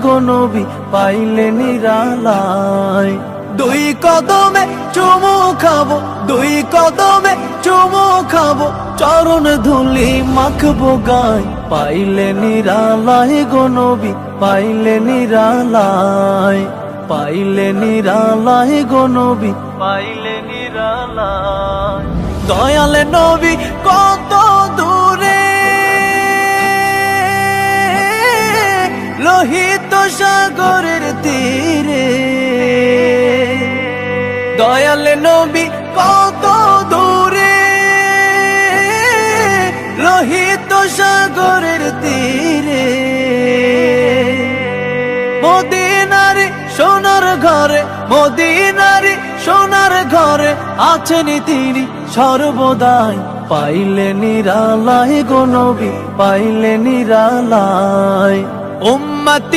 গো নবী পাইলে নিরালায়। দুই কদমে চুমু খাবো, দুই কদমে চুমু খাবো, চরণ ধুলি মাখবো গায়। পাইলে নিরালায় গো নবী পাইলে নিরালায়, পাইলে নিরালায় গো নবী পাইলে নিরালায়। দয়ালে নবী কত দূরে, লোহিত সাগরের তীরে। দয়ালে নবী কত দূরে, লোহিত সাগরের তীরে। মদিনার সোনার ঘরে, মদিনার সোনার ঘরে আছেন তিনি সর্বদাই। পাইলে নিরালায় গো নবী পাইলে নিরালায়। উম্মতি